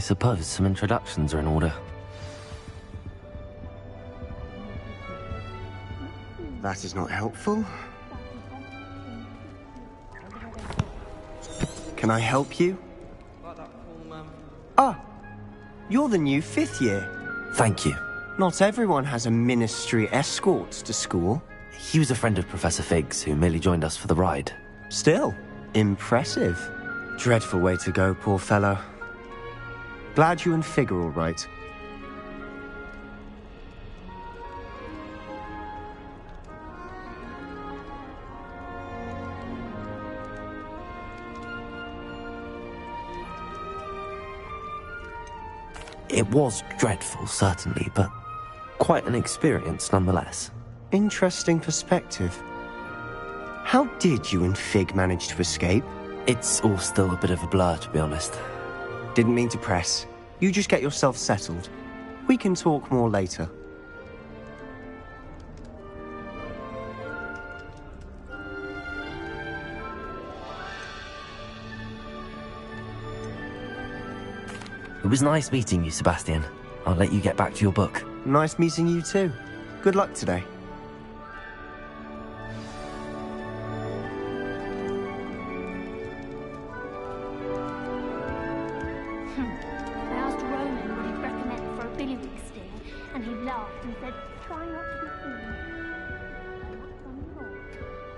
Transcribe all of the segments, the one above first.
suppose some introductions are in order. That is not helpful. Can I help you? Ah, you're the new 5th year. Thank you. Not everyone has a ministry escort to school. He was a friend of Professor Fig's who merely joined us for the ride. Still, impressive. Dreadful way to go, poor fellow. Glad you and Fig are all right. It was dreadful, certainly, but quite an experience nonetheless. Interesting perspective. How did you and Fig manage to escape? It's all still a bit of a blur, to be honest. Didn't mean to press. You just get yourself settled. We can talk more later. It was nice meeting you, Sebastian. I'll let you get back to your book. Nice meeting you too. Good luck today. I asked Roman what he'd recommend for a billywig sting, and he laughed and said, try not to be seen.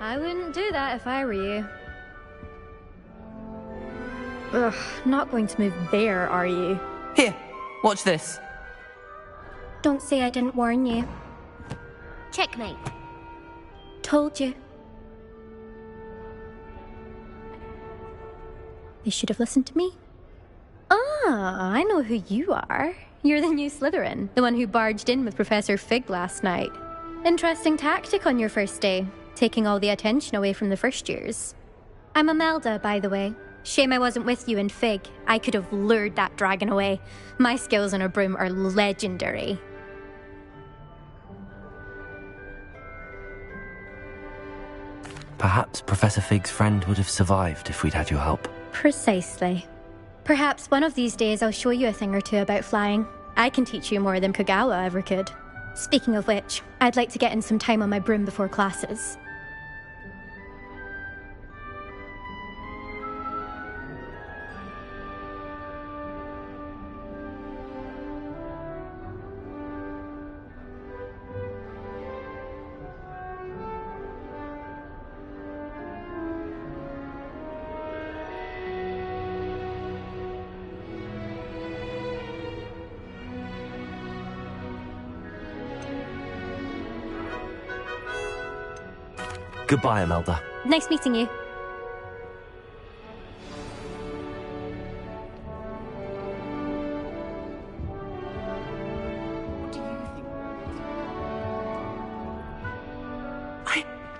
I wouldn't do that if I were you. Ugh, not going to move there, are you? Here, watch this. Don't say I didn't warn you. Checkmate. Told you. They should have listened to me. Ah, I know who you are. You're the new Slytherin, the one who barged in with Professor Fig last night. Interesting tactic on your first day, taking all the attention away from the first years. I'm Imelda, by the way. Shame I wasn't with you in Fig. I could have lured that dragon away. My skills on a broom are legendary. Perhaps Professor Fig's friend would have survived if we'd had your help. Precisely. Perhaps one of these days I'll show you a thing or two about flying. I can teach you more than Kogawa ever could. Speaking of which, I'd like to get in some time on my broom before classes. Goodbye, Imelda. Nice meeting you.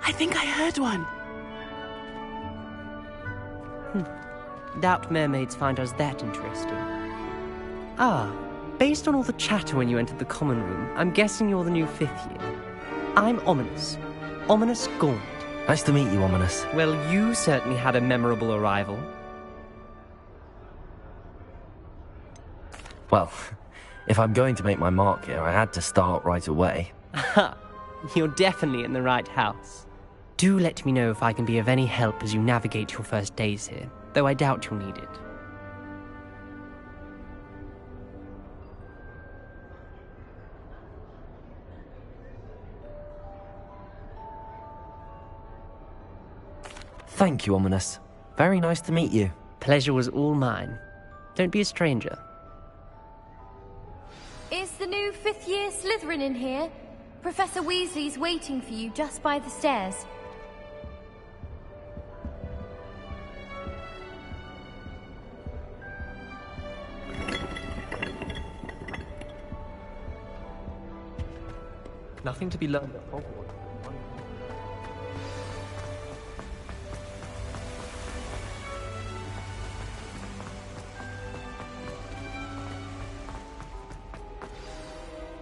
I think I heard one. Doubt mermaids find us that interesting. Ah, based on all the chatter when you entered the common room, I'm guessing you're the new 5th year. I'm Ominis. Ominis Gaunt. Nice to meet you, Ominis. Well, you certainly had a memorable arrival. Well, if I'm going to make my mark here, I had to start right away. Ha! You're definitely in the right house. Do let me know if I can be of any help as you navigate your first days here, though I doubt you'll need it. Thank you, Ominis. Very nice to meet you. Pleasure was all mine. Don't be a stranger. Is the new 5th year Slytherin in here? Professor Weasley's waiting for you just by the stairs. Nothing to be learned at Hogwarts.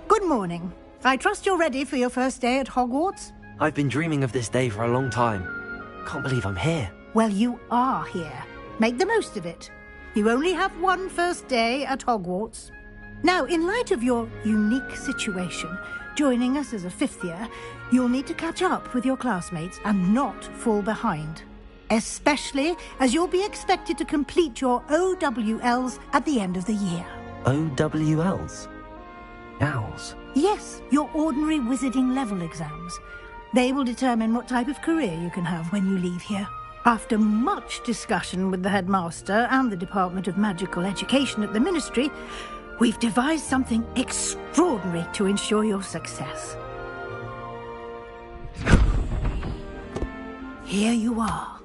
Good morning. I trust you're ready for your first day at Hogwarts? I've been dreaming of this day for a long time. Can't believe I'm here. Well, you are here. Make the most of it. You only have one first day at Hogwarts. Now, in light of your unique situation, joining us as a fifth year, you'll need to catch up with your classmates and not fall behind. Especially as you'll be expected to complete your OWLs at the end of the year. OWLs? Owls? Yes, your ordinary wizarding level exams. They will determine what type of career you can have when you leave here. After much discussion with the headmaster and the Department of Magical Education at the Ministry, we've devised something extraordinary to ensure your success. Here you are.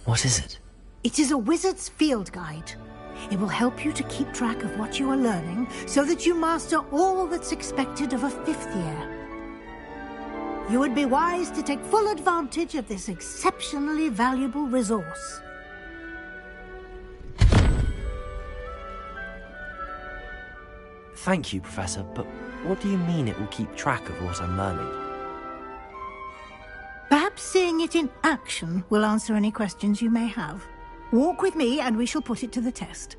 What is it? It is a wizard's field guide. It will help you to keep track of what you are learning so that you master all that's expected of a fifth year. You would be wise to take full advantage of this exceptionally valuable resource. Thank you, Professor, but what do you mean it will keep track of what I'm learning? Perhaps seeing it in action will answer any questions you may have. Walk with me and we shall put it to the test.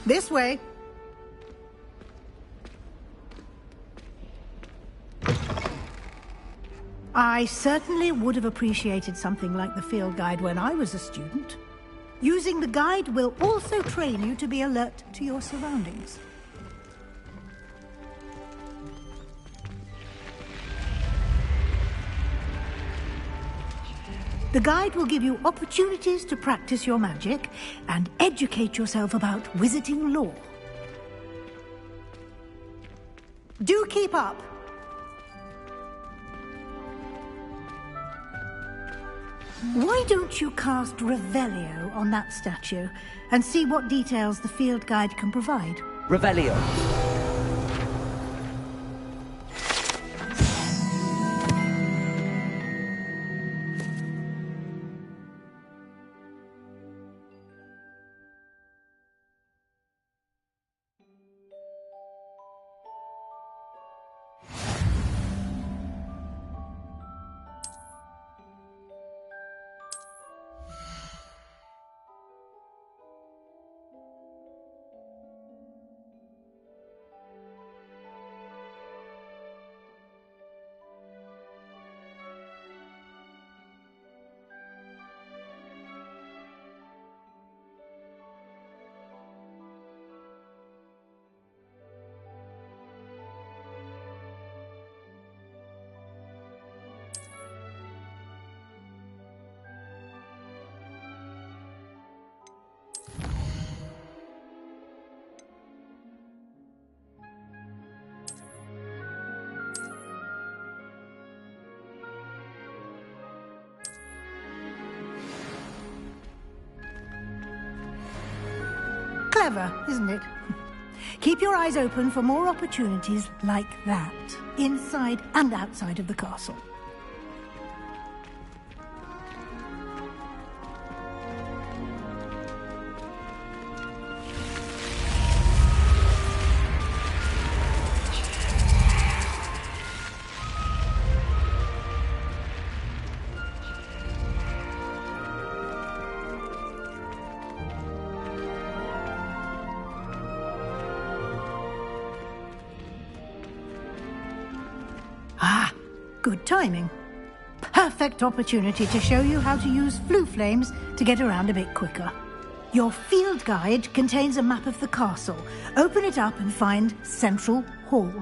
This way. I certainly would have appreciated something like the field guide when I was a student. Using the guide will also train you to be alert to your surroundings. The guide will give you opportunities to practice your magic and educate yourself about wizarding lore. Do keep up! Why don't you cast Revelio on that statue and see what details the field guide can provide? Revelio! Clever, isn't it? Keep your eyes open for more opportunities like that, inside and outside of the castle. Good timing. Perfect opportunity to show you how to use flue flames to get around a bit quicker. Your field guide contains a map of the castle. Open it up and find Central Hall.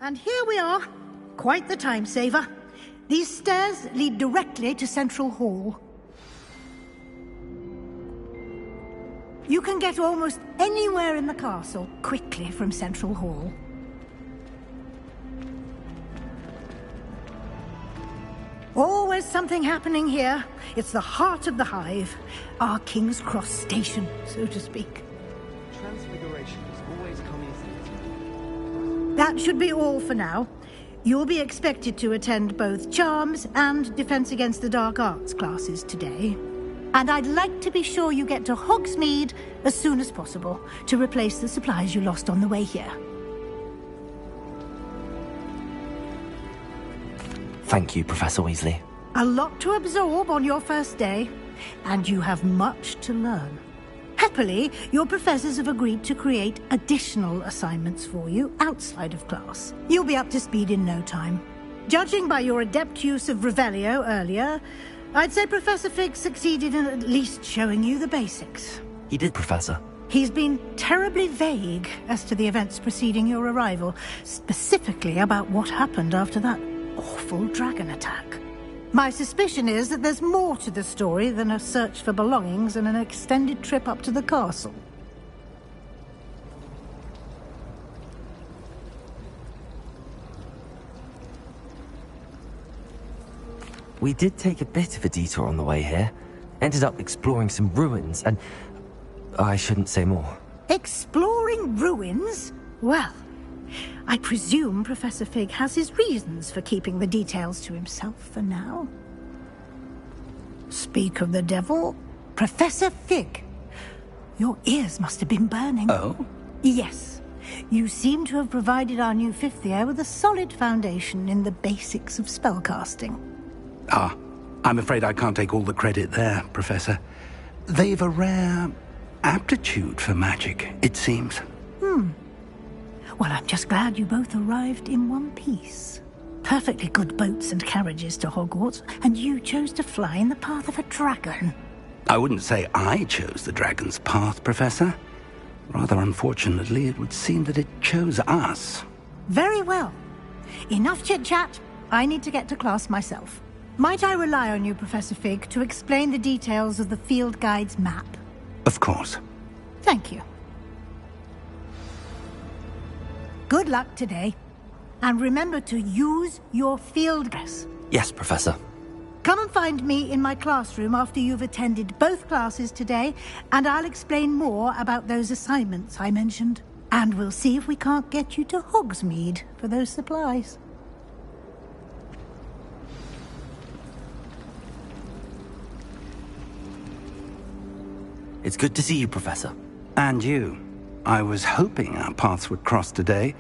And here we are. Quite the time saver. These stairs lead directly to Central Hall. You can get almost anywhere in the castle quickly from Central Hall. Always something happening here. It's the heart of the Hive. Our King's Cross station, so to speak. Transfiguration is always coming. That should be all for now. You'll be expected to attend both Charms and Defense Against the Dark Arts classes today. And I'd like to be sure you get to Hogsmeade as soon as possible to replace the supplies you lost on the way here. Thank you, Professor Weasley. A lot to absorb on your first day, and you have much to learn. Happily, your professors have agreed to create additional assignments for you outside of class. You'll be up to speed in no time. Judging by your adept use of Revelio earlier, I'd say Professor Fig succeeded in at least showing you the basics. He did, Professor. He's been terribly vague as to the events preceding your arrival, specifically about what happened after that awful dragon attack. My suspicion is that there's more to the story than a search for belongings and an extended trip up to the castle. We did take a bit of a detour on the way here. Ended up exploring some ruins and... I shouldn't say more. Exploring ruins? Well, I presume Professor Fig has his reasons for keeping the details to himself for now. Speak of the devil, Professor Fig. Your ears must have been burning. Oh? Yes. You seem to have provided our new fifth year with a solid foundation in the basics of spellcasting. Ah, I'm afraid I can't take all the credit there, Professor. They've a rare aptitude for magic, it seems. Well, I'm just glad you both arrived in one piece. Perfectly good boats and carriages to Hogwarts, and you chose to fly in the path of a dragon. I wouldn't say I chose the dragon's path, Professor. Rather unfortunately, it would seem that it chose us. Very well. Enough chit-chat. I need to get to class myself. Might I rely on you, Professor Fig, to explain the details of the Field Guide's map? Of course. Thank you. Good luck today. And remember to use your field dress. Yes, Professor. Come and find me in my classroom after you've attended both classes today, and I'll explain more about those assignments I mentioned. And we'll see if we can't get you to Hogsmeade for those supplies. It's good to see you, Professor. And you. I was hoping our paths would cross today,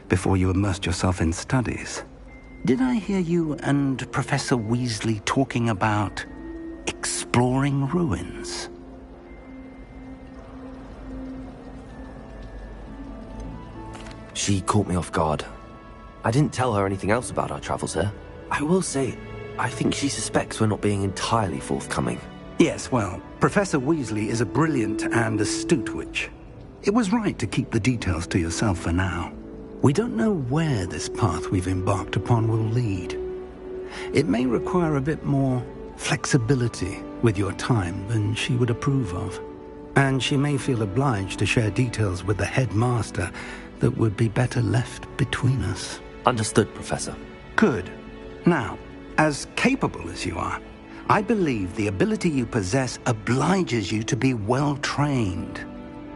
before you immersed yourself in studies. Did I hear you and Professor Weasley talking about exploring ruins? She caught me off guard. I didn't tell her anything else about our travels here. I will say, I think she suspects we're not being entirely forthcoming. Yes, well, Professor Weasley is a brilliant and astute witch. It was right to keep the details to yourself for now. We don't know where this path we've embarked upon will lead. It may require a bit more flexibility with your time than she would approve of. And she may feel obliged to share details with the headmaster that would be better left between us. Understood, Professor. Good. Now, as capable as you are, I believe the ability you possess obliges you to be well trained.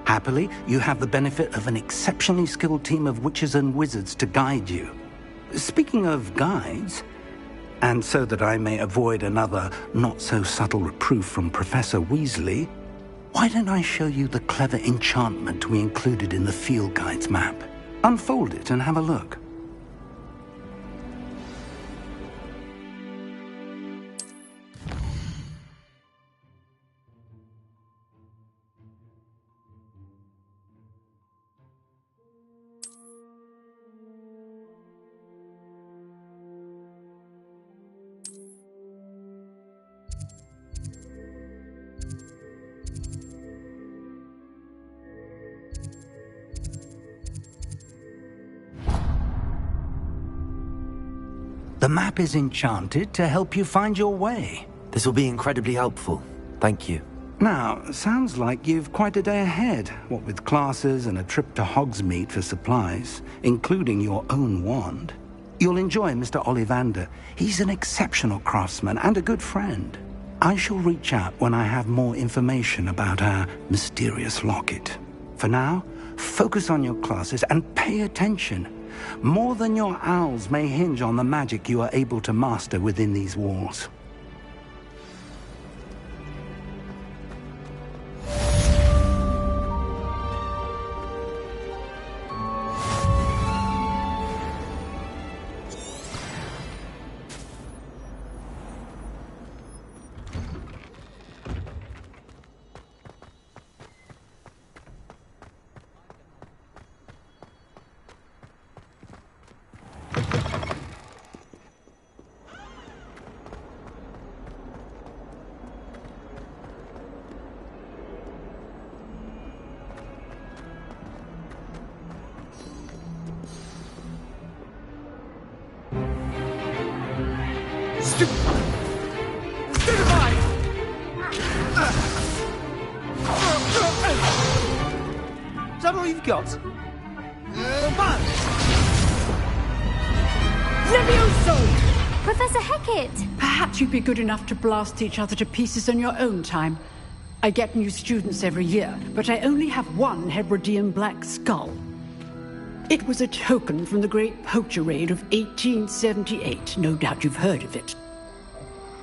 Happily, you have the benefit of an exceptionally skilled team of witches and wizards to guide you. Speaking of guides, and so that I may avoid another not-so-subtle reproof from Professor Weasley, why don't I show you the clever enchantment we included in the Field Guide's map? Unfold it and have a look. The map is enchanted to help you find your way. This will be incredibly helpful. Thank you. Now, sounds like you've quite a day ahead, what with classes and a trip to Hogsmeade for supplies, including your own wand. You'll enjoy Mr. Ollivander. He's an exceptional craftsman and a good friend. I shall reach out when I have more information about our mysterious locket. For now, focus on your classes and pay attention. More than your owls may hinge on the magic you are able to master within these walls. Is that all you've got? Levioso! Professor Hecat! Perhaps you'd be good enough to blast each other to pieces on your own time. I get new students every year, but I only have one Hebridean black skull. It was a token from the Great Poacher Raid of 1878. No doubt you've heard of it.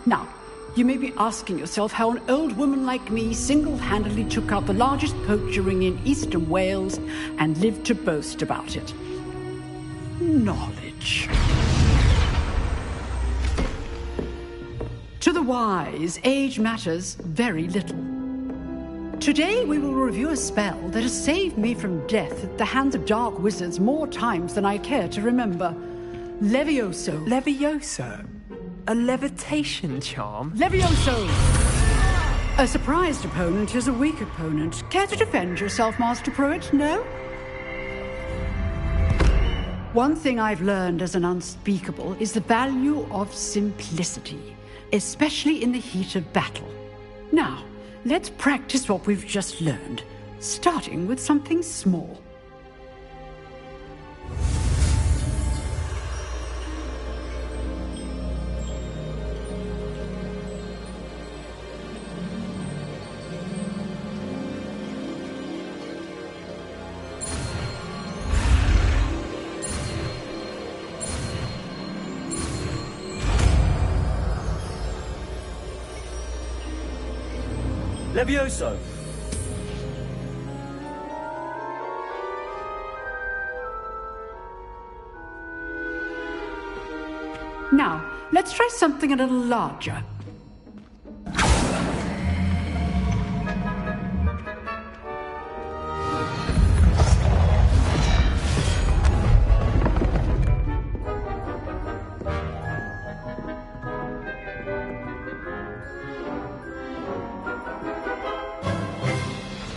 Now, you may be asking yourself how an old woman like me single-handedly took out the largest poacher ring in eastern Wales and lived to boast about it. Knowledge. To the wise, age matters very little. Today we will review a spell that has saved me from death at the hands of dark wizards more times than I care to remember. Levioso. Levioso? A levitation charm? Levioso! A surprised opponent is a weak opponent. Care to defend yourself, Master Pruitt? No? One thing I've learned as an unspeakable is the value of simplicity, especially in the heat of battle. Now, let's practice what we've just learned, starting with something small. Levioso! Now, let's try something a little larger.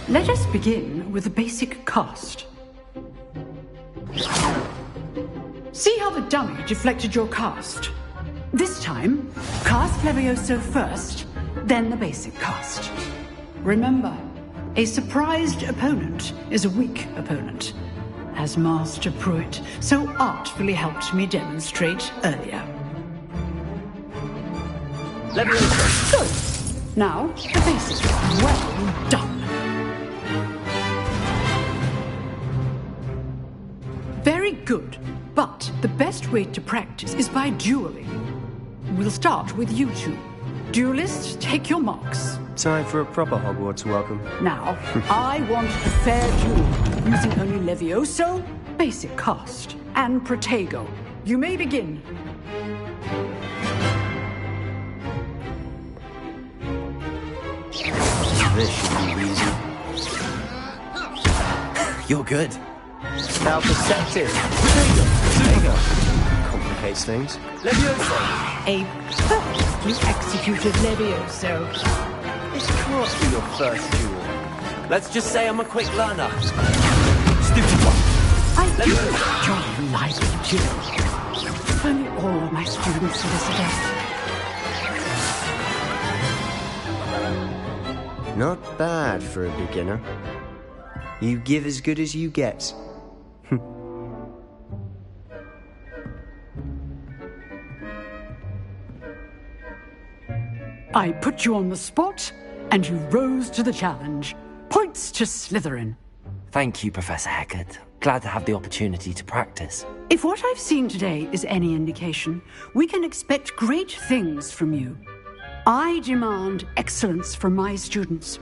Let us begin with the basic cast. See how the dummy deflected your cast? This time, cast Levioso first, then the basic cast. Remember, a surprised opponent is a weak opponent, as Master Pruitt so artfully helped me demonstrate earlier. Levioso! Good. Now, the basic. Well done. Very good, but the best way to practice is by dueling. We'll start with you two. Duelists, take your marks. Time for a proper Hogwarts welcome. Now, I want a fair duel, using only Levioso, basic cast, and Protego. You may begin. This should be easy. You're good. Now perceptive. Protego. Complicates things. Levioso! A perfectly executed Levioso. This can't be your first duel. Let's just say I'm a quick learner. I do enjoy a lively duel. If only all of my students were this adept. Not bad for a beginner. You give as good as you get. I put you on the spot, and you rose to the challenge. Points to Slytherin. Thank you, Professor Hecat. Glad to have the opportunity to practice. If what I've seen today is any indication, we can expect great things from you. I demand excellence from my students.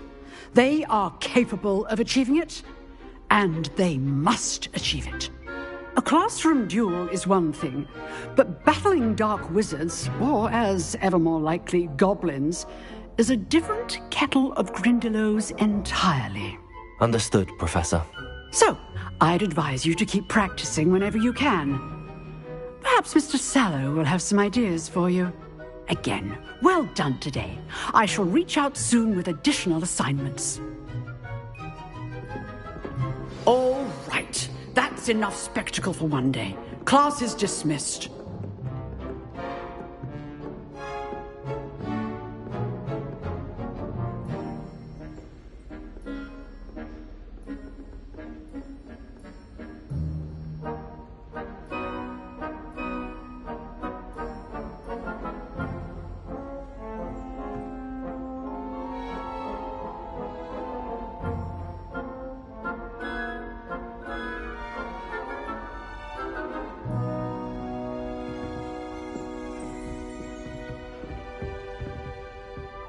They are capable of achieving it, and they must achieve it. A classroom duel is one thing, but battling dark wizards, or as ever more likely, goblins, is a different kettle of Grindylows entirely. Understood, Professor. So, I'd advise you to keep practicing whenever you can. Perhaps Mr. Sallow will have some ideas for you. Again, well done today. I shall reach out soon with additional assignments. All right. That's enough spectacle for one day. Class is dismissed.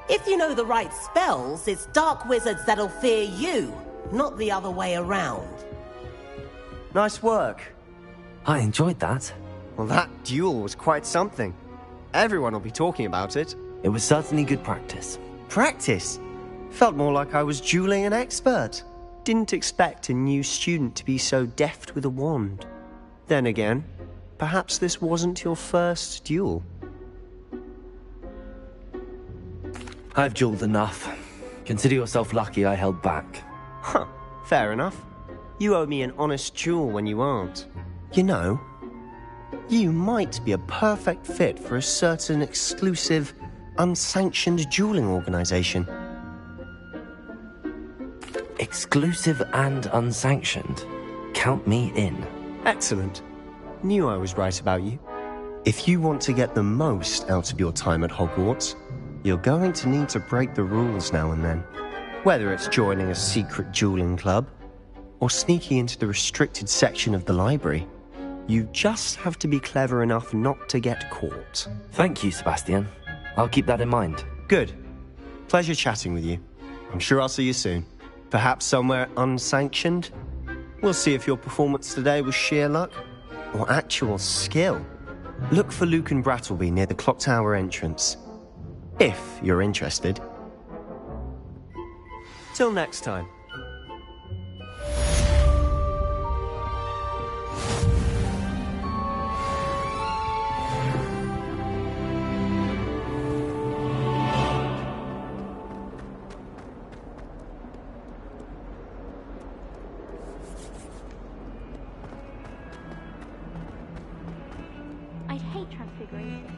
If you know the right spells, it's dark wizards that'll fear you, not the other way around. Nice work. I enjoyed that. Well, that duel was quite something. Everyone will be talking about it. It was certainly good practice. Practice? Felt more like I was dueling an expert. Didn't expect a new student to be so deft with a wand. Then again, perhaps this wasn't your first duel. I've dueled enough. Consider yourself lucky I held back. Huh, fair enough. You owe me an honest duel when you aren't. You know, you might be a perfect fit for a certain exclusive, unsanctioned dueling organization. Exclusive and unsanctioned? Count me in. Excellent. Knew I was right about you. If you want to get the most out of your time at Hogwarts, you're going to need to break the rules now and then. Whether it's joining a secret dueling club, or sneaking into the restricted section of the library, you just have to be clever enough not to get caught. Thank you, Sebastian. I'll keep that in mind. Good. Pleasure chatting with you. I'm sure I'll see you soon. Perhaps somewhere unsanctioned? We'll see if your performance today was sheer luck, or actual skill. Look for Lucan Brattleby near the Clock Tower entrance. If you're interested. Till next time. I'd hate Transfiguration.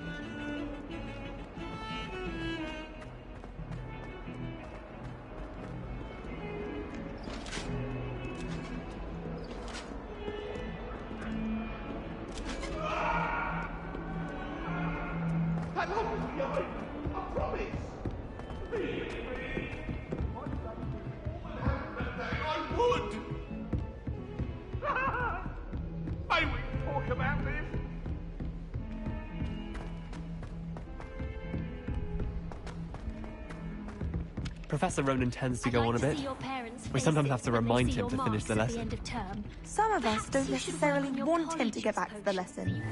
Professor Ronan tends to go on a bit. We sometimes have to remind him to finish the lesson. Some of us don't necessarily want him to get back to the lesson.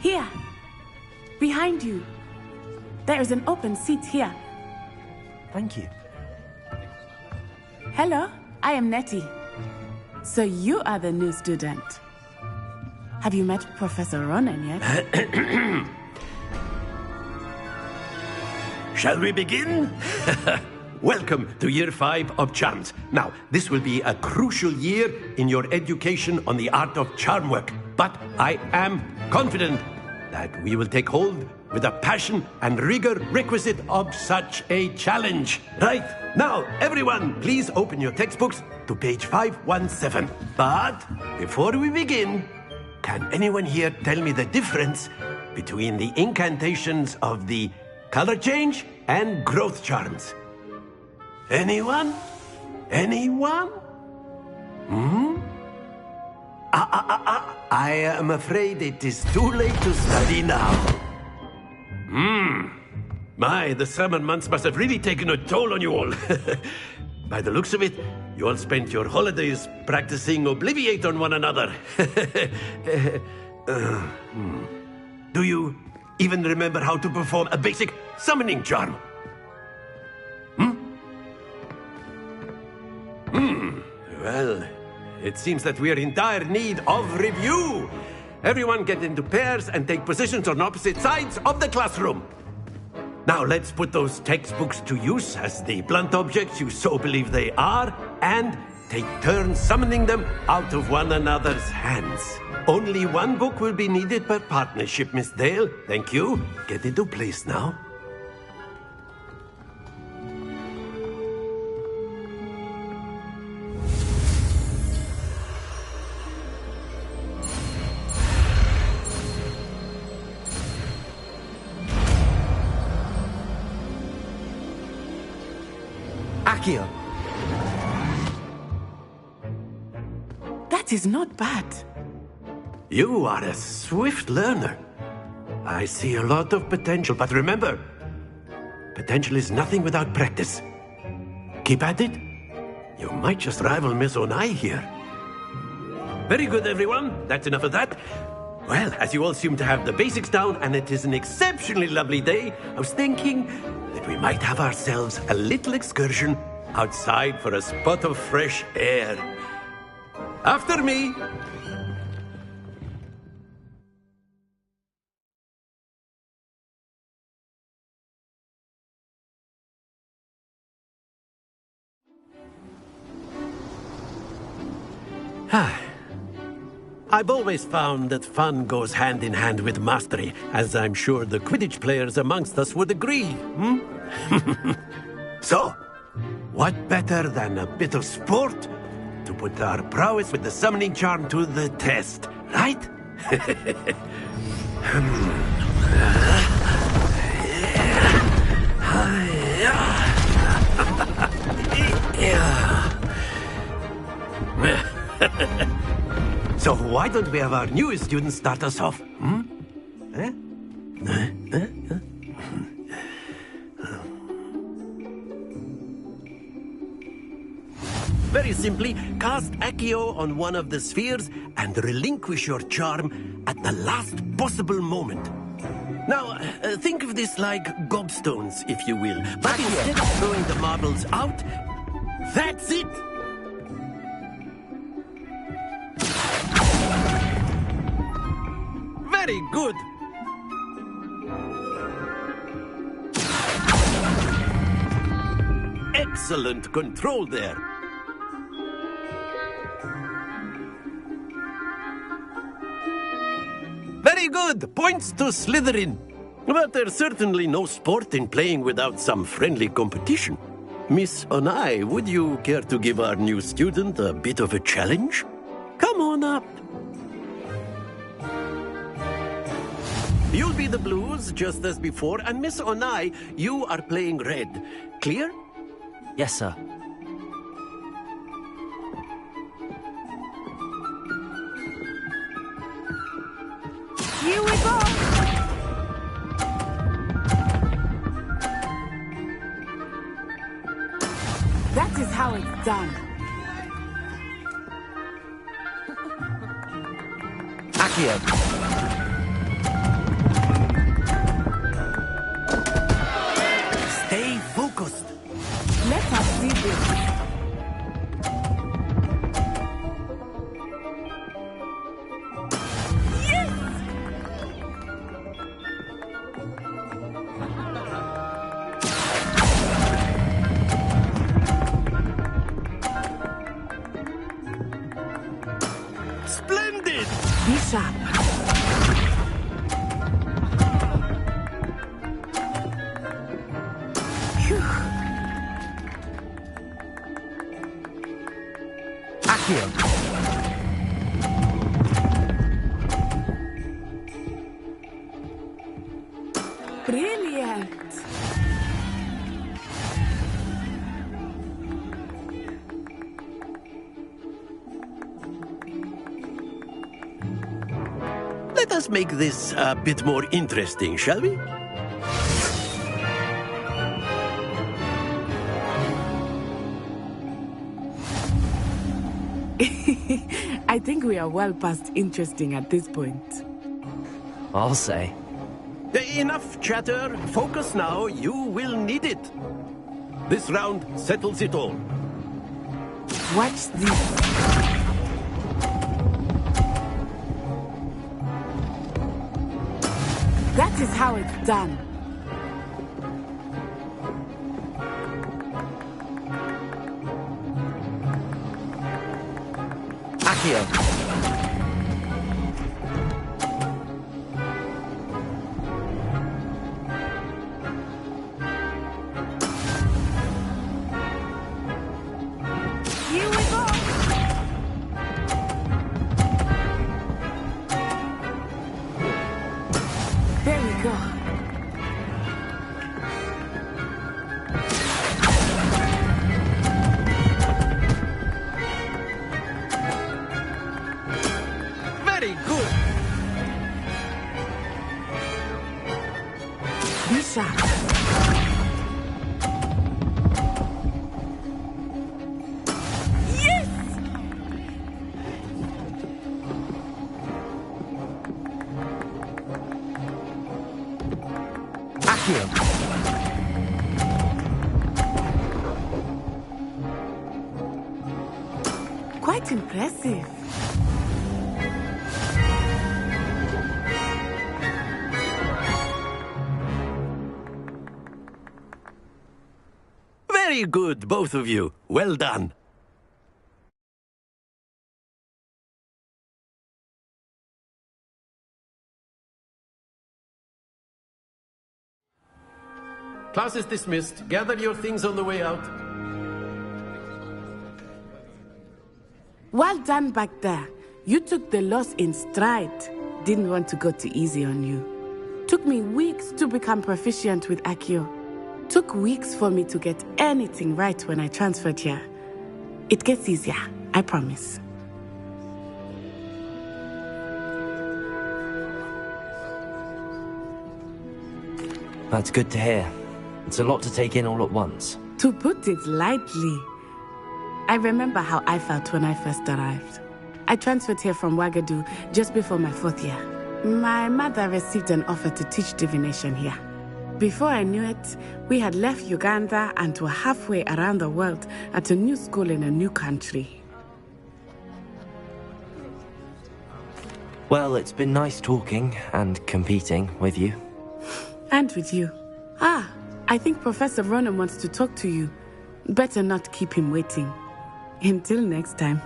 Here! Behind you! There is an open seat here. Thank you. Hello, I am Nettie. So you are the new student. Have you met Professor Ronan yet? Shall we begin? welcome to Year 5 of Charms. Now, this will be a crucial year in your education on the art of charm work. But I am confident that we will take hold with the passion and rigor requisite of such a challenge. Right, now, everyone, please open your textbooks to page 517. But before we begin, can anyone here tell me the difference between the incantations of the color change and growth charms? Anyone? Anyone? I am afraid it is too late to study now. My, the summer months must have really taken a toll on you all. By the looks of it, you all spent your holidays practicing Obliviate on one another. Do you even remember how to perform a basic summoning charm? Well, it seems that we are in dire need of review. Everyone get into pairs and take positions on opposite sides of the classroom. Now let's put those textbooks to use as the blunt objects you so believe they are, and take turns summoning them out of one another's hands. Only one book will be needed per partnership, Miss Dale. Thank you. Get into place now. Accio. That is not bad. You are a swift learner. I see a lot of potential, but remember, potential is nothing without practice. Keep at it. You might just rival Miss Onai here. Very good, everyone. That's enough of that. Well, as you all seem to have the basics down, and it is an exceptionally lovely day, I was thinking that we might have ourselves a little excursion outside for a spot of fresh air. After me. I've always found that fun goes hand in hand with mastery, as I'm sure the Quidditch players amongst us would agree. So, what better than a bit of sport to put our prowess with the summoning charm to the test, right? So why don't we have our newest student start us off? Very simply, cast Accio on one of the spheres and relinquish your charm at the last possible moment. Now, think of this like gobstones, if you will. But instead of throwing the marbles out, that's it! Very good! Excellent control there. Very good! Points to Slytherin. But there's certainly no sport in playing without some friendly competition. Miss Onai, would you care to give our new student a bit of a challenge? Come on up. You'll be the blues, just as before, and Miss Onai, you are playing red. Clear? Yes, sir. Here we go! That is how it's done. Accio. Stay focused. Let us see this. sharp. Phew. Accio. Brilliant. Let us make this a bit more interesting, shall we? I think we are well past interesting at this point. I'll say. Enough chatter. Focus now. You will need it. This round settles it all. Watch this. That is how it's done. Accio. Here we go. There we go. Very good. Be sharp. Yes! Accio. Quite impressive. Very good, both of you. Well done. Class is dismissed. Gather your things on the way out. Well done back there. You took the loss in stride. Didn't want to go too easy on you. Took me weeks to become proficient with Accio. Took weeks for me to get anything right when I transferred here. It gets easier, I promise. That's good to hear. It's a lot to take in all at once. To put it lightly, I remember how I felt when I first arrived. I transferred here from Wagadu just before my 4th year. My mother received an offer to teach divination here. Before I knew it, we had left Uganda and were halfway around the world at a new school in a new country. Well, it's been nice talking and competing with you. And with you. Ah, I think Professor Ronan wants to talk to you. Better not keep him waiting. Until next time.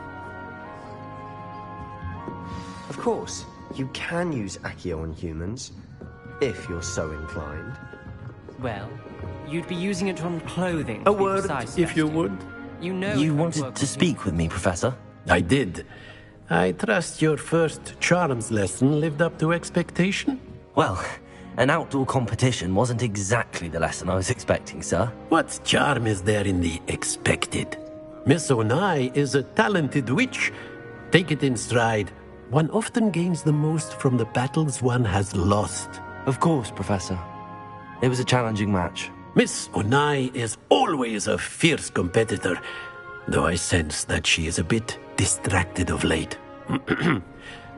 Of course, you can use Accio on humans, if you're so inclined. Well, you'd be using it on clothing. A word, if you would. You know You wanted to speak with me, Professor? I did. I trust your first charms lesson lived up to expectation? Well, an outdoor competition wasn't exactly the lesson I was expecting, sir. What charm is there in the expected? Miss Onai is a talented witch. Take it in stride. One often gains the most from the battles one has lost. Of course, Professor. It was a challenging match. Miss Onai is always a fierce competitor, though I sense that she is a bit distracted of late.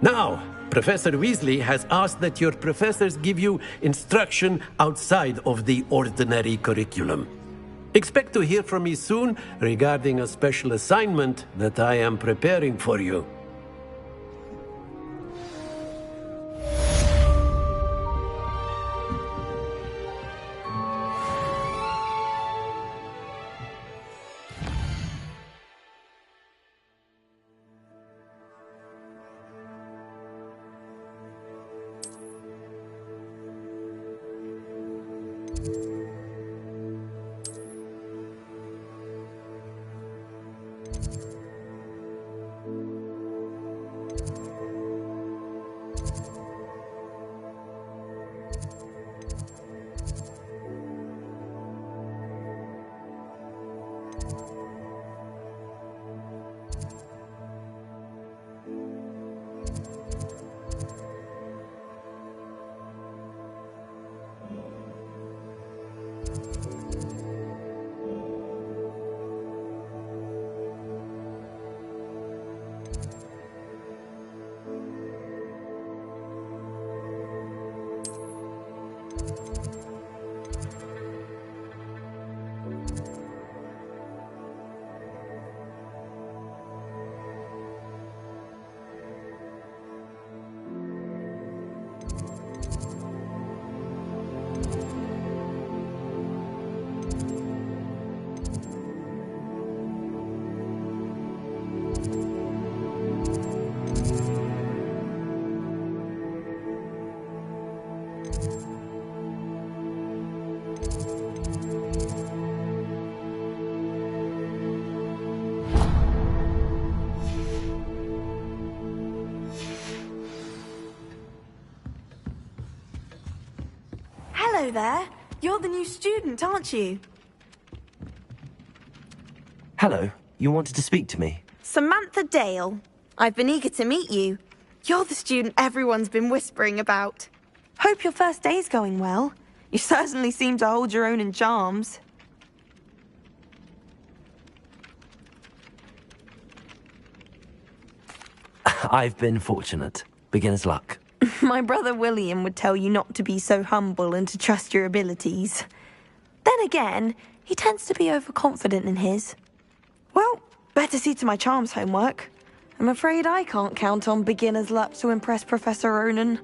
Now, Professor Weasley has asked that your professors give you instruction outside of the ordinary curriculum. Expect to hear from me soon regarding a special assignment that I am preparing for you. Hello there. You're the new student, aren't you? Hello. You wanted to speak to me? Samantha Dale. I've been eager to meet you. You're the student everyone's been whispering about. Hope your first day's going well. You certainly seem to hold your own in charms. I've been fortunate. Beginner's luck. My brother William would tell you not to be so humble and to trust your abilities. Then again, he tends to be overconfident in his. Well, better see to my charms homework. I'm afraid I can't count on beginner's luck to impress Professor Ronan.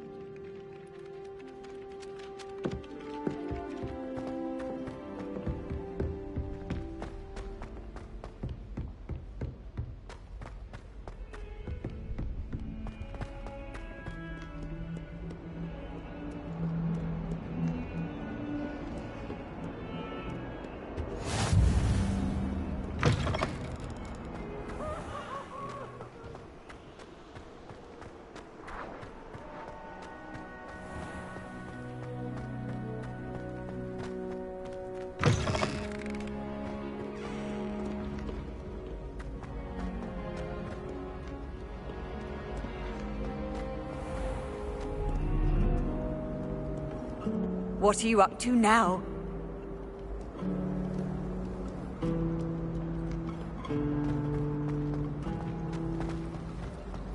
What are you up to now?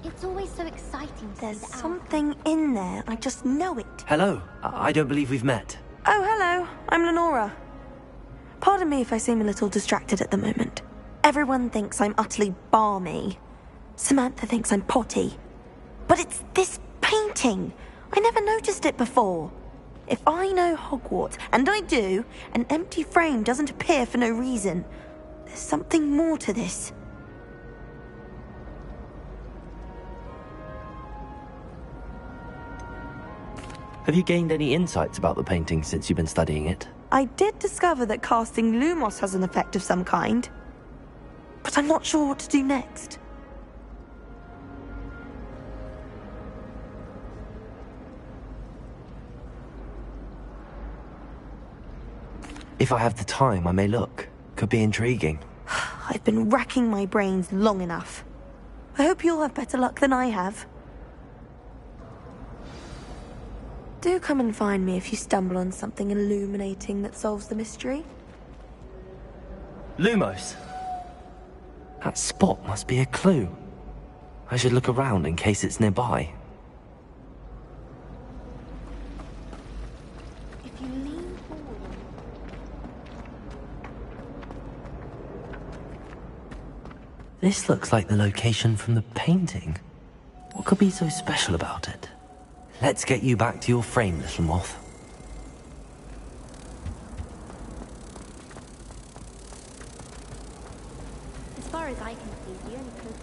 It's always so exciting to There's see the something in there, I just know it. Hello. I don't believe we've met. Oh, hello. I'm Lenora. Pardon me if I seem a little distracted at the moment. Everyone thinks I'm utterly balmy. Samantha thinks I'm potty. But it's this painting. I never noticed it before. If I know Hogwarts, and I do, an empty frame doesn't appear for no reason. There's something more to this. Have you gained any insights about the painting since you've been studying it? I did discover that casting Lumos has an effect of some kind, but I'm not sure what to do next. If I have the time, I may look. Could be intriguing. I've been racking my brains long enough. I hope you'll have better luck than I have. Do come and find me if you stumble on something illuminating that solves the mystery. Lumos. That spot must be a clue. I should look around in case it's nearby. If you lean forward. This looks like the location from the painting. What could be so special about it? Let's get you back to your frame, little moth. As far as I can see, the only clue.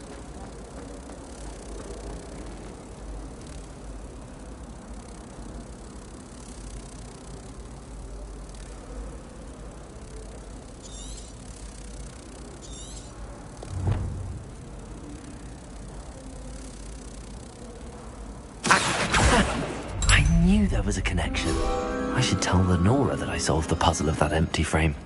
knew there was a connection. I should tell Lenora that I solved the puzzle of that empty frame.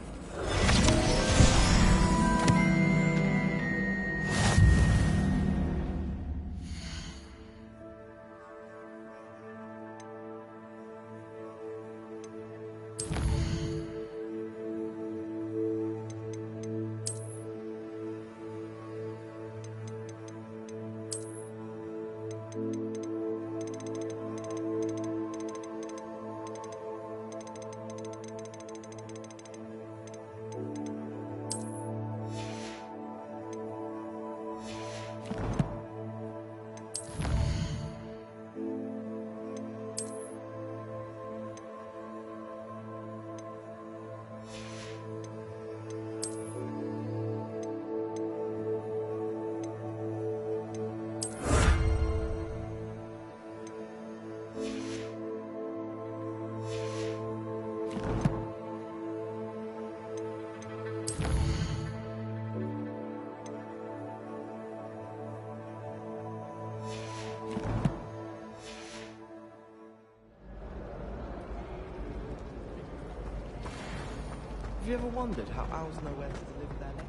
Have you ever wondered how owls know where to deliver their nectar?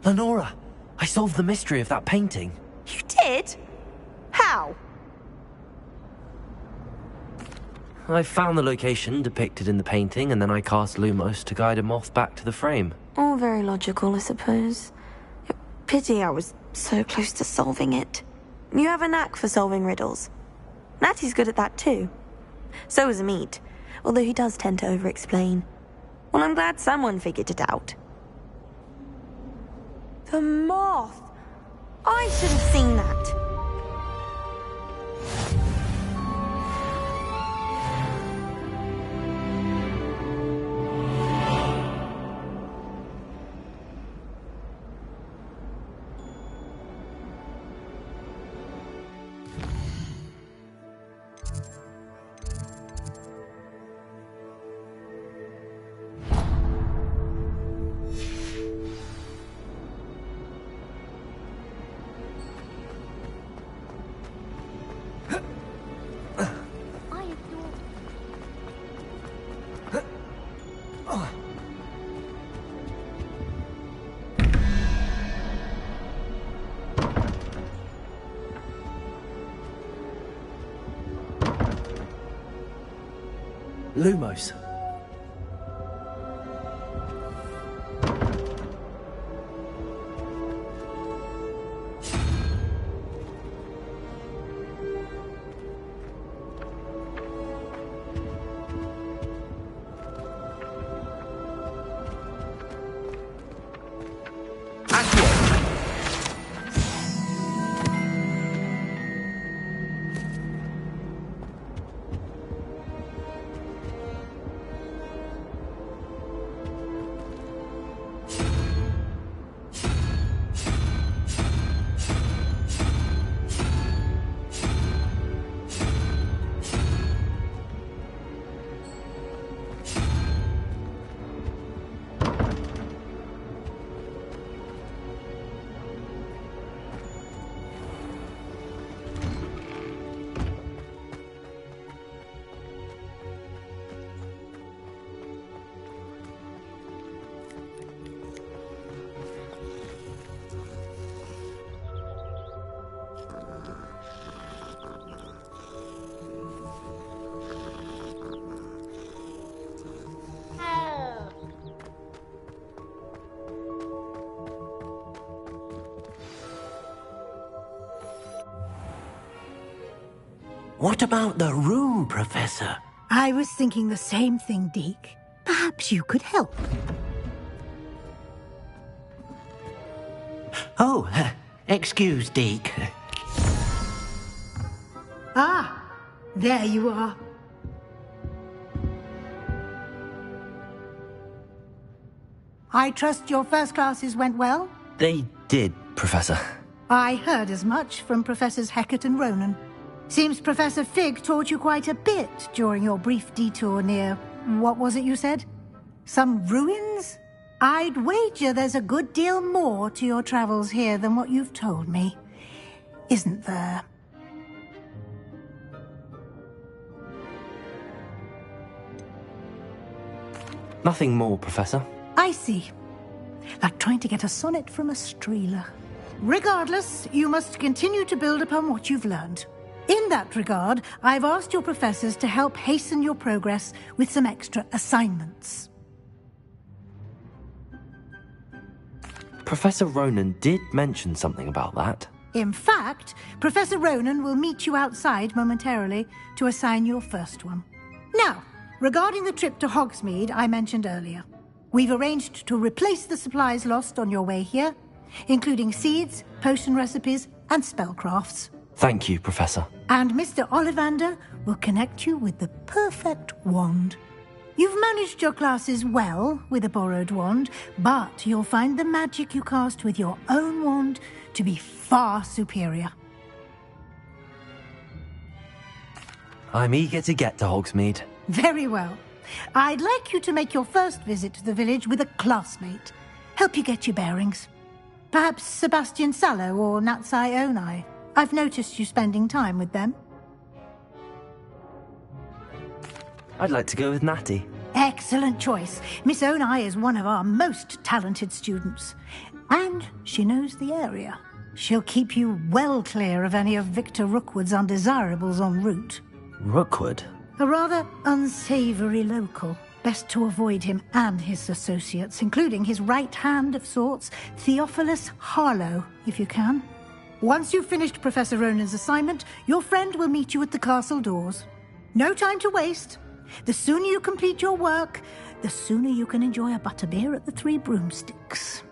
Lenora, I solved the mystery of that painting. You did? How? I found the location depicted in the painting, and then I cast Lumos to guide a moth back to the frame. All very logical, I suppose. Pity I was so close to solving it. You have a knack for solving riddles. Natty's good at that too. So is Amit, although he does tend to over-explain. Well, I'm glad someone figured it out. The moth! I should have seen that. Lumos. What about the room, Professor? I was thinking the same thing, Deke. Perhaps you could help. Oh, excuse, Deke. Ah, there you are. I trust your first classes went well? They did, Professor. I heard as much from Professors Hecat and Ronan. Seems Professor Fig taught you quite a bit during your brief detour near... what was it you said? Some ruins? I'd wager there's a good deal more to your travels here than what you've told me. isn't there? Nothing more, Professor. I see. Like trying to get a sonnet from a streeler. Regardless, you must continue to build upon what you've learned. In that regard, I've asked your professors to help hasten your progress with some extra assignments. Professor Ronan did mention something about that. In fact, Professor Ronan will meet you outside momentarily to assign your first one. Now, regarding the trip to Hogsmeade I mentioned earlier, we've arranged to replace the supplies lost on your way here, including seeds, potion recipes, and spellcrafts. Thank you, Professor. And Mr. Ollivander will connect you with the perfect wand. You've managed your classes well with a borrowed wand, but you'll find the magic you cast with your own wand to be far superior. I'm eager to get to Hogsmeade. Very well. I'd like you to make your first visit to the village with a classmate. Help you get your bearings. Perhaps Sebastian Sallow or Natsai Onai. I've noticed you spending time with them. I'd like to go with Natty. Excellent choice. Miss Onai is one of our most talented students. And she knows the area. She'll keep you well clear of any of Victor Rookwood's undesirables en route. Rookwood? A rather unsavory local. Best to avoid him and his associates, including his right hand of sorts, Theophilus Harlow, if you can. Once you've finished Professor Ronan's assignment, your friend will meet you at the castle doors. No time to waste. The sooner you complete your work, the sooner you can enjoy a butterbeer at the Three Broomsticks.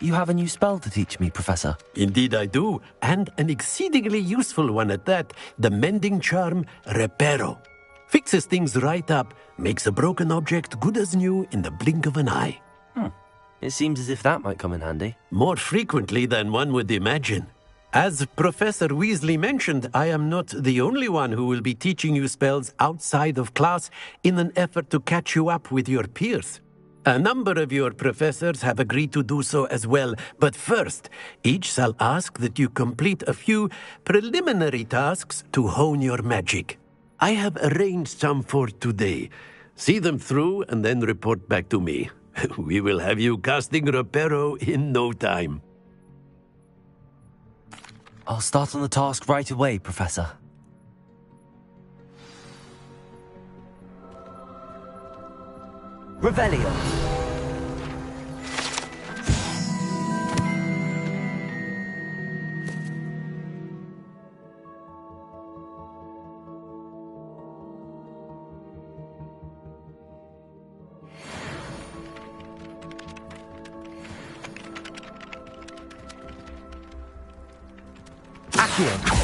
You have a new spell to teach me, Professor. Indeed I do, and an exceedingly useful one at that. The mending charm, Reparo. Fixes things right up, makes a broken object good as new in the blink of an eye. It seems as if that might come in handy. More frequently than one would imagine. As Professor Weasley mentioned, I am not the only one who will be teaching you spells outside of class in an effort to catch you up with your peers. A number of your professors have agreed to do so as well, but first, each shall ask that you complete a few preliminary tasks to hone your magic. I have arranged some for today. See them through and then report back to me. We will have you casting Reparo in no time. I'll start on the task right away, Professor. Revelio. Accio.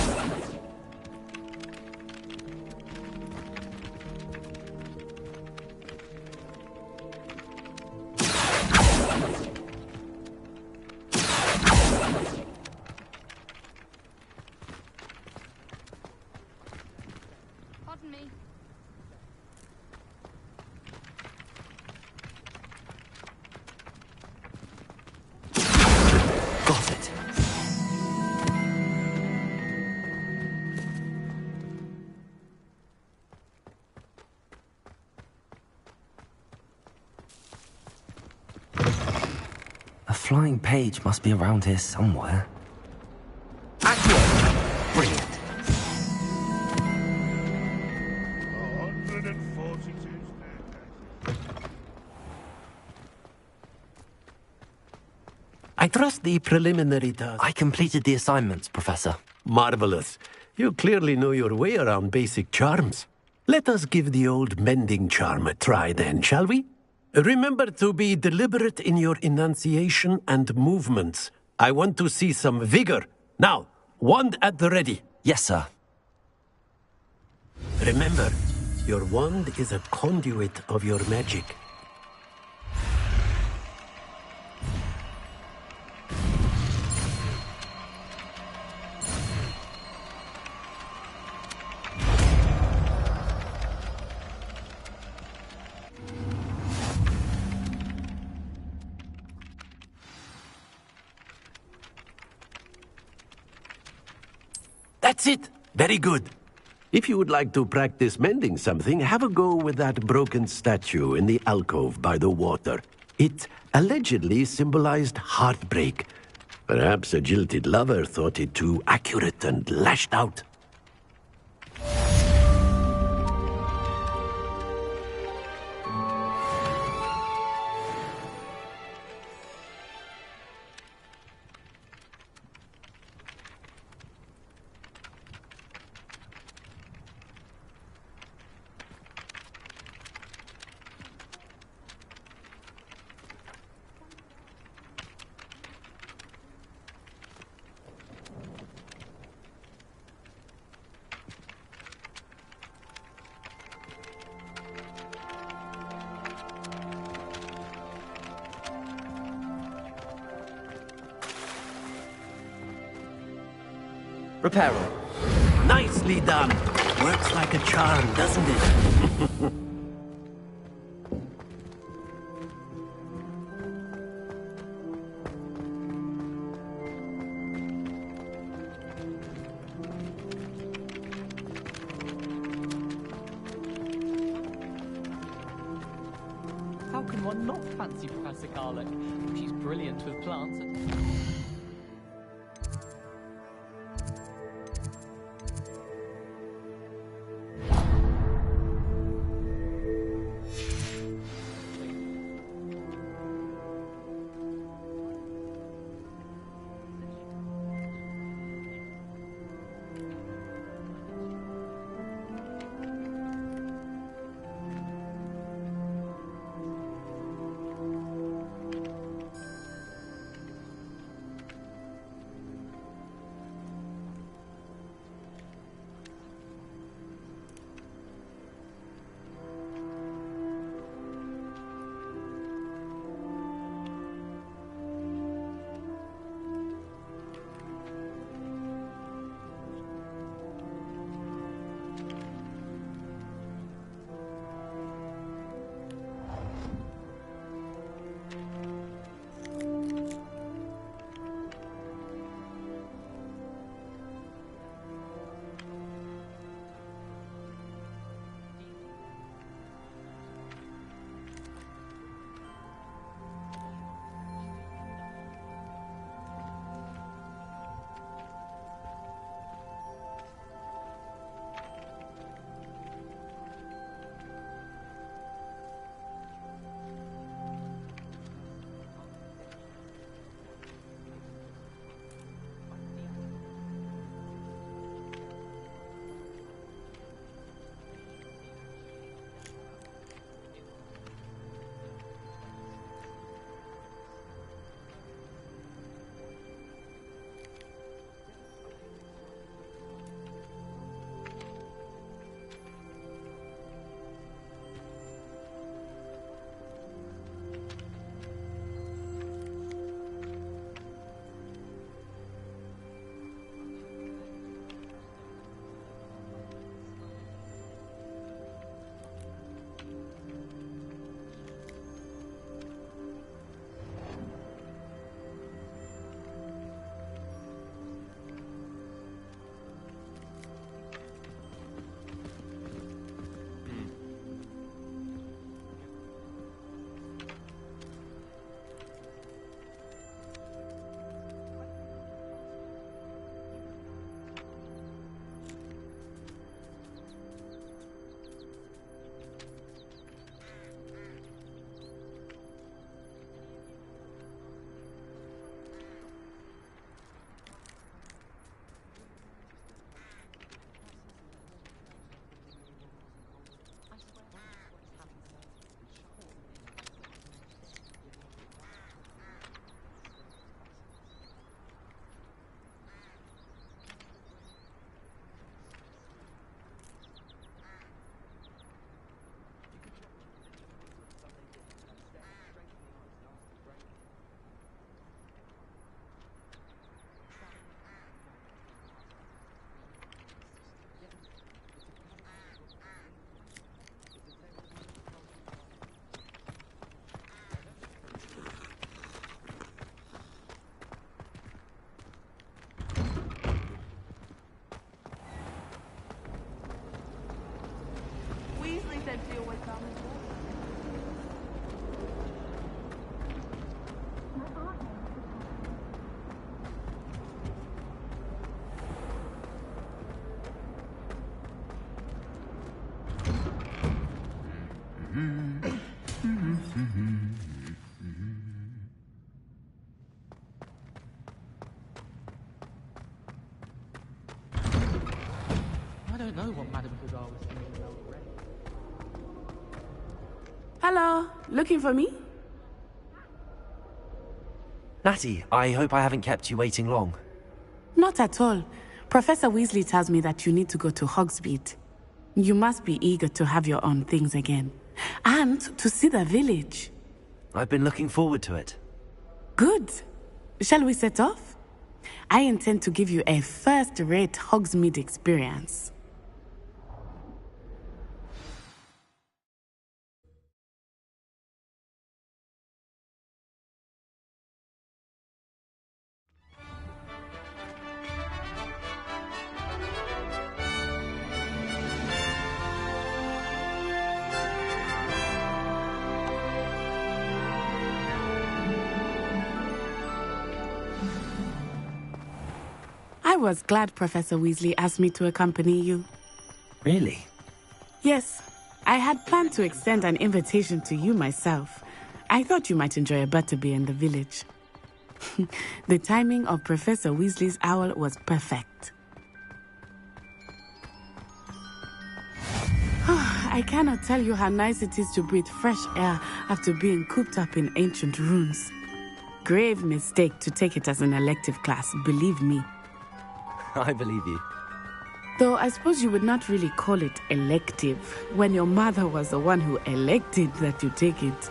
Flying page must be around here somewhere. Accio! Brilliant. I trust the preliminary task. I completed the assignments, Professor. Marvelous. You clearly know your way around basic charms. Let us give the old mending charm a try then, shall we? Remember to be deliberate in your enunciation and movements. I want to see some vigor. Now, wand at the ready. Yes, sir. Remember, your wand is a conduit of your magic. That's it. Very good. If you would like to practice mending something, have a go with that broken statue in the alcove by the water. It allegedly symbolized heartbreak. Perhaps a jilted lover thought it too accurate and lashed out. Reparo. Nicely done. Works like a charm, doesn't it? How can one not fancy Professor Garlick? She's brilliant with plants. I don't know what Madame Hagar was thinking about already. Hello, looking for me? Natty, I hope I haven't kept you waiting long. Not at all. Professor Weasley tells me that you need to go to Hogsmeade. You must be eager to have your own things again. And to see the village. I've been looking forward to it. Good. Shall we set off? I intend to give you a first-rate Hogsmeade experience. I was glad Professor Weasley asked me to accompany you. Really? Yes. I had planned to extend an invitation to you myself. I thought you might enjoy a butterbeer in the village. The timing of Professor Weasley's owl was perfect. I cannot tell you how nice it is to breathe fresh air after being cooped up in ancient ruins. Grave mistake to take it as an elective class, believe me. I believe you. Though I suppose you would not really call it elective when your mother was the one who elected that you take it.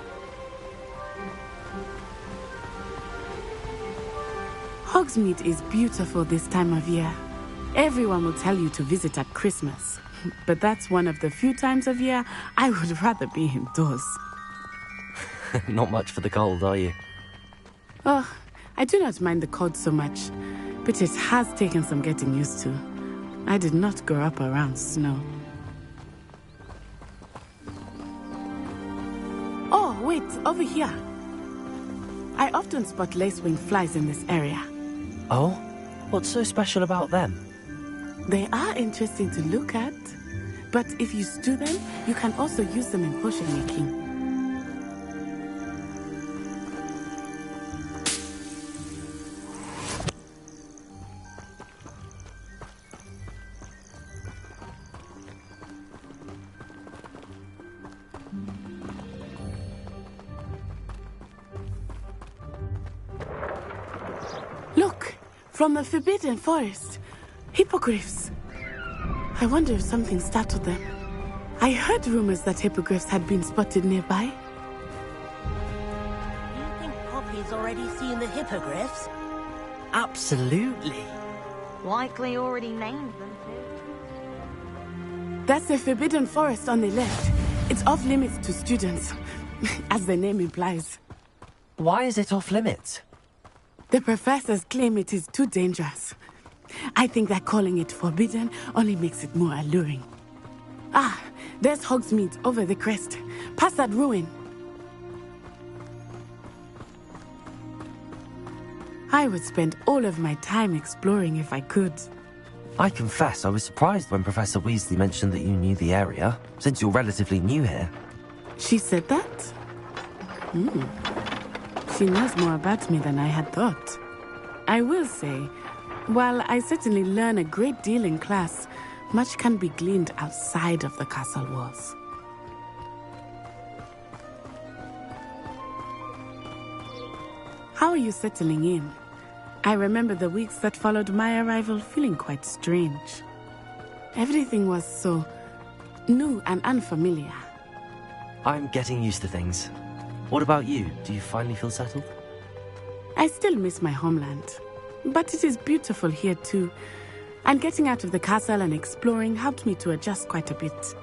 Hogsmeade is beautiful this time of year. Everyone will tell you to visit at Christmas, but that's one of the few times of year I would rather be indoors. Not much for the cold, are you? Oh, I do not mind the cold so much, but it has taken some getting used to. I did not grow up around snow. Oh, wait, over here. I often spot lacewing flies in this area. Oh? What's so special about them? They are interesting to look at, but if you stew them, you can also use them in potion making. Look, from the Forbidden Forest. Hippogriffs. I wonder if something startled them. I heard rumors that hippogriffs had been spotted nearby. You think Poppy's already seen the hippogriffs? Absolutely. Likely already named them too. That's the Forbidden Forest on the left. It's off limits to students, as the name implies. Why is it off limits? The professors claim it is too dangerous. I think that calling it forbidden only makes it more alluring. Ah, there's Hogsmeade over the crest. Past that ruin. I would spend all of my time exploring if I could. I confess I was surprised when Professor Weasley mentioned that you knew the area, since you're relatively new here. She said that? She knows more about me than I had thought. I will say, while I certainly learn a great deal in class, much can be gleaned outside of the castle walls. How are you settling in? I remember the weeks that followed my arrival feeling quite strange. Everything was so new and unfamiliar. I'm getting used to things. What about you? Do you finally feel settled? I still miss my homeland, but it is beautiful here too. And getting out of the castle and exploring helped me to adjust quite a bit.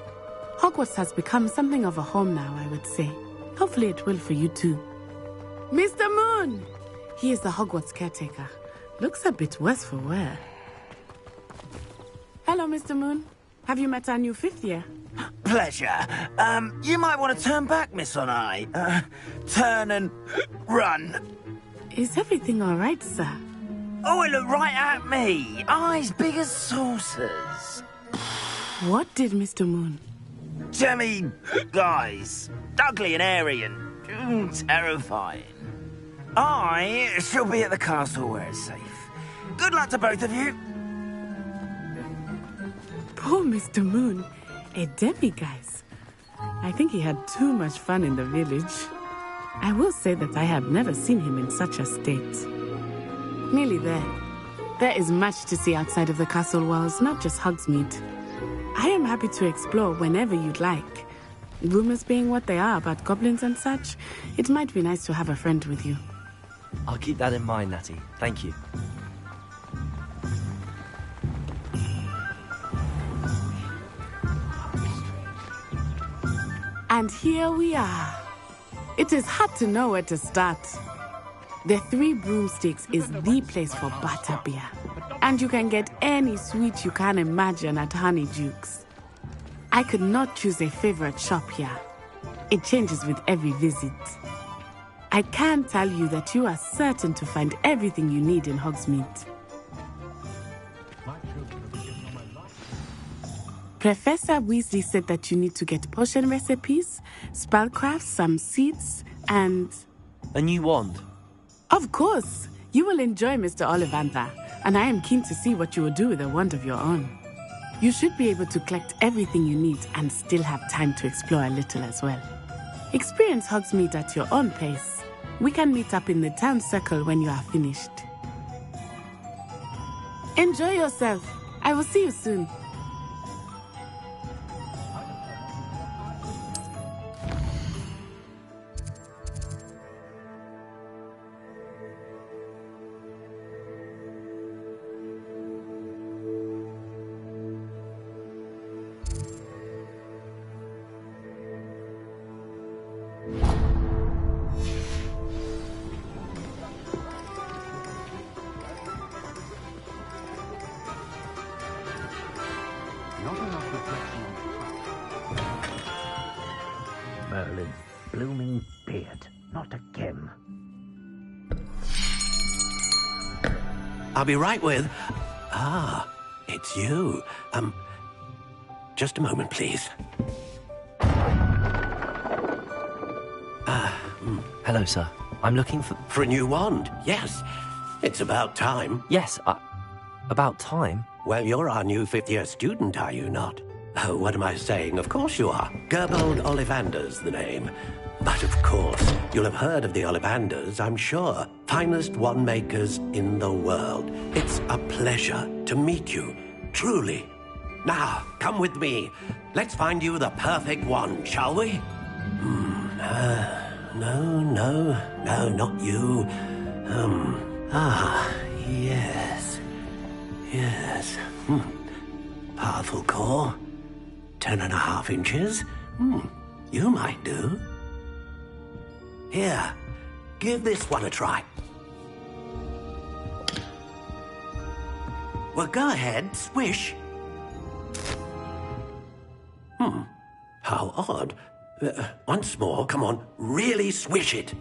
Hogwarts has become something of a home now, I would say. Hopefully it will for you too. Mr. Moon! He is the Hogwarts caretaker. Looks a bit worse for wear. Hello, Mr. Moon. Have you met our new 5th year? pleasure. You might want to turn back, Miss Onai. Turn and run. Is everything all right, sir? Oh, it looked right at me. Eyes big as saucers. What did Mr. Moon? Jemmy guys. Ugly and airy and terrifying. I shall be at the castle where it's safe. Good luck to both of you. Poor Mr. Moon. A demiguise. I think he had too much fun in the village. I will say that I have never seen him in such a state. Nearly there. There is much to see outside of the castle walls, not just Hogsmeade. I am happy to explore whenever you'd like. Rumors being what they are about goblins and such, it might be nice to have a friend with you. I'll keep that in mind, Natty. Thank you. And here we are. It is hard to know where to start. The Three Broomsticks is the place for butterbeer. And you can get any sweet you can imagine at Honeydukes. I could not choose a favorite shop here. It changes with every visit. I can tell you that you are certain to find everything you need in Hogsmeade. Professor Weasley said that you need to get potion recipes, spellcraft, some seeds, and... A new wand? Of course! You will enjoy Mr. Ollivander, and I am keen to see what you will do with a wand of your own. You should be able to collect everything you need and still have time to explore a little as well. Experience Hogsmeade at your own pace. We can meet up in the town circle when you are finished. Enjoy yourself. I will see you soon. Merlin, blooming beard, not again. I'll be right with... it's you. Just a moment, please. Hello, sir. I'm looking for... For a new wand, yes. It's about time. Yes, about time? Well, you're our new fifth-year student, are you not? Oh, what am I saying? Of course you are. Gerbold Ollivander's the name. But of course, you'll have heard of the Ollivanders, I'm sure. Finest wand makers in the world. It's a pleasure to meet you, truly. Now, come with me. Let's find you the perfect wand, shall we? No, not you. Yes. Powerful core. 10.5 inches. You might do. Here, give this one a try. Well, go ahead, swish. How odd. Once more, come on, really swish it.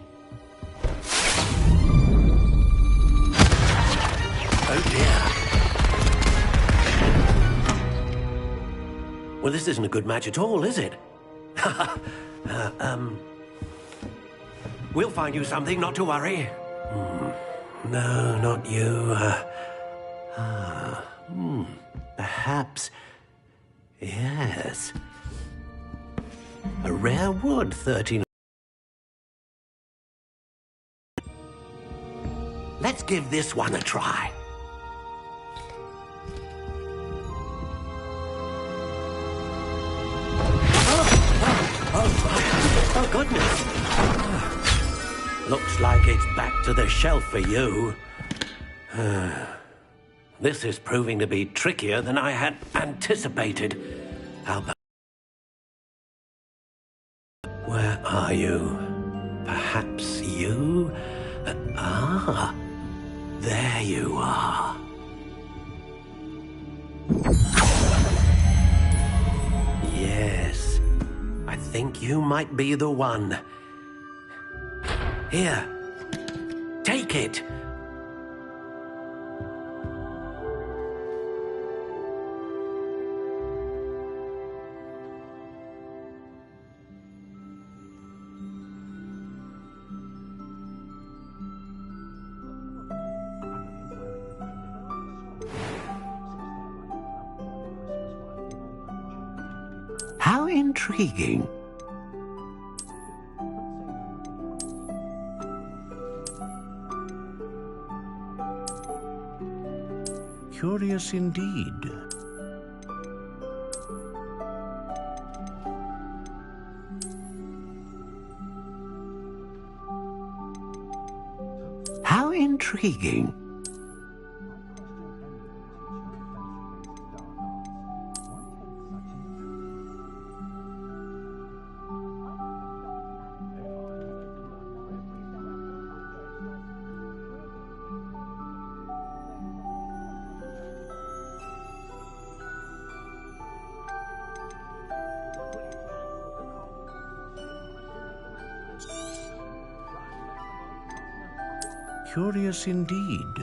Oh dear. Well, this isn't a good match at all, is it? We'll find you something, not to worry. No, not you. Perhaps... Yes. A rare wood, 13... Let's give this one a try. Oh, goodness. Looks like it's back to the shelf for you. This is proving to be trickier than I had anticipated. How about... Where are you? Perhaps you? There you are. Yes, think you might be the one. Here, take it. How intriguing. Curious indeed. How intriguing. Curious indeed.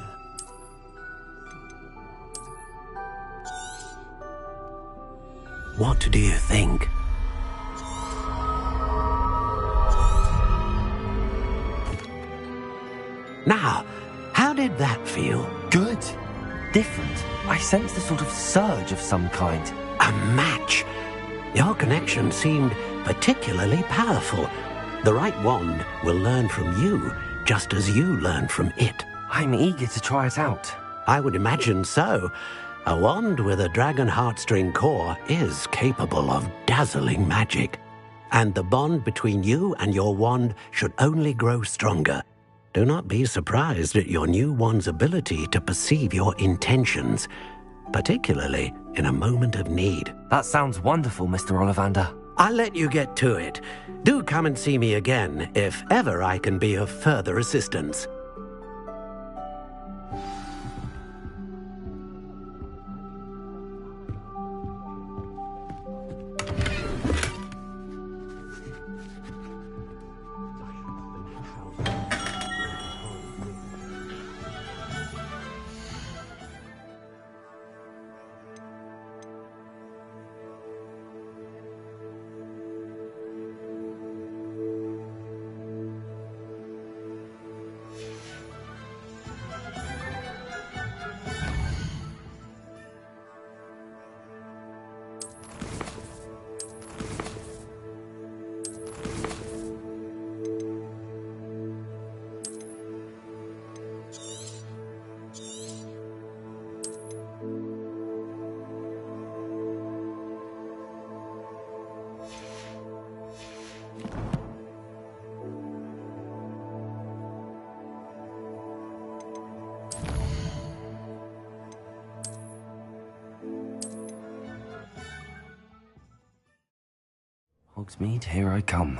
What do you think? Now, how did that feel? Good. Different. I sensed a sort of surge of some kind. A match. Your connection seemed particularly powerful. The right wand will learn from you, just as you learn from it. I'm eager to try it out. I would imagine so. A wand with a dragon heartstring core is capable of dazzling magic. And the bond between you and your wand should only grow stronger. Do not be surprised at your new wand's ability to perceive your intentions, particularly in a moment of need. That sounds wonderful, Mr. Ollivander. I'll let you get to it. Do come and see me again if ever I can be of further assistance. Hogsmeade, here I come.